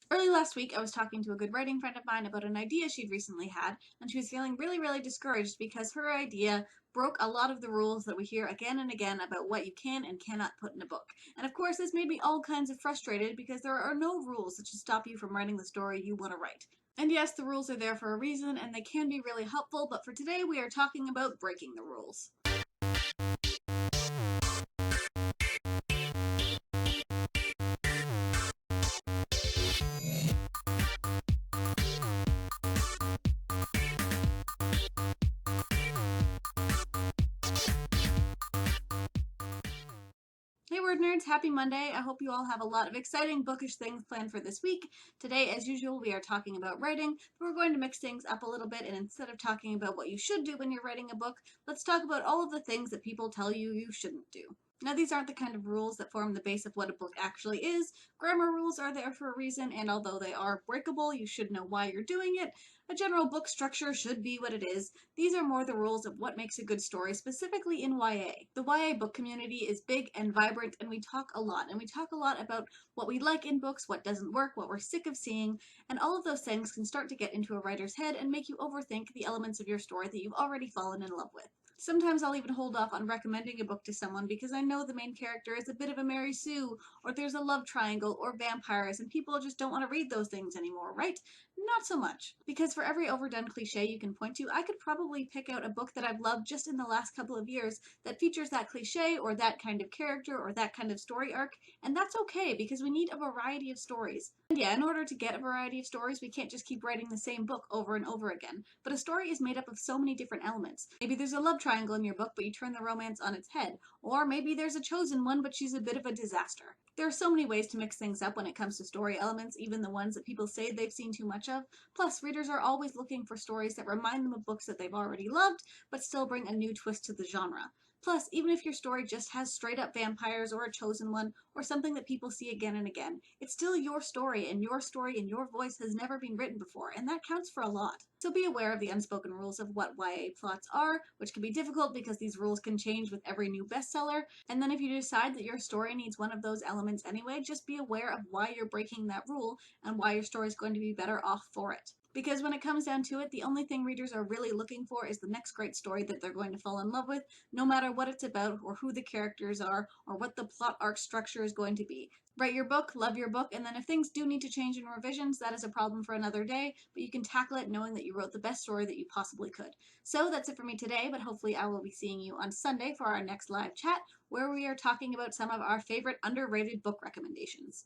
Early last week, I was talking to a good writing friend of mine about an idea she'd recently had, and she was feeling really discouraged because her idea broke a lot of the rules that we hear again and again about what you can and cannot put in a book. And of course, this made me all kinds of frustrated because there are no rules that should stop you from writing the story you want to write. And yes, the rules are there for a reason and they can be really helpful, but for today we are talking about breaking the rules. Hey word nerds, happy Monday. I hope you all have a lot of exciting bookish things planned for this week. Today, as usual, we are talking about writing, but we're going to mix things up a little bit, and instead of talking about what you should do when you're writing a book, let's talk about all of the things that people tell you you shouldn't do. Now, these aren't the kind of rules that form the base of what a book actually is. Grammar rules are there for a reason, and although they are breakable, you should know why you're doing it. A general book structure should be what it is. These are more the rules of what makes a good story, specifically in YA. The YA book community is big and vibrant, and we talk a lot. And we talk a lot about what we like in books, what doesn't work, what we're sick of seeing, and all of those things can start to get into a writer's head and make you overthink the elements of your story that you've already fallen in love with. Sometimes I'll even hold off on recommending a book to someone because I know the main character is a bit of a Mary Sue, or there's a love triangle, or vampires, and people just don't want to read those things anymore, right? Not so much. Because for every overdone cliche you can point to, I could probably pick out a book that I've loved just in the last couple of years that features that cliche, or that kind of character, or that kind of story arc, and that's okay because we need a variety of stories. And yeah, in order to get a variety of stories, we can't just keep writing the same book over and over again. But a story is made up of so many different elements. Maybe there's a love triangle in your book, but you turn the romance on its head. Or maybe there's a chosen one, but she's a bit of a disaster. There are so many ways to mix things up when it comes to story elements, even the ones that people say they've seen too much of. Plus, readers are always looking for stories that remind them of books that they've already loved, but still bring a new twist to the genre. Plus, even if your story just has straight up vampires or a chosen one or something that people see again and again, it's still your story and your voice has never been written before, and that counts for a lot. So be aware of the unspoken rules of what YA plots are, which can be difficult because these rules can change with every new bestseller. And then if you decide that your story needs one of those elements anyway, just be aware of why you're breaking that rule and why your story is going to be better off for it. Because when it comes down to it, the only thing readers are really looking for is the next great story that they're going to fall in love with, no matter what it's about or who the characters are or what the plot arc structure is going to be. Write your book, love your book, and then if things do need to change in revisions, that is a problem for another day, but you can tackle it knowing that you wrote the best story that you possibly could. So that's it for me today, but hopefully I will be seeing you on Sunday for our next live chat, where we are talking about some of our favorite underrated book recommendations.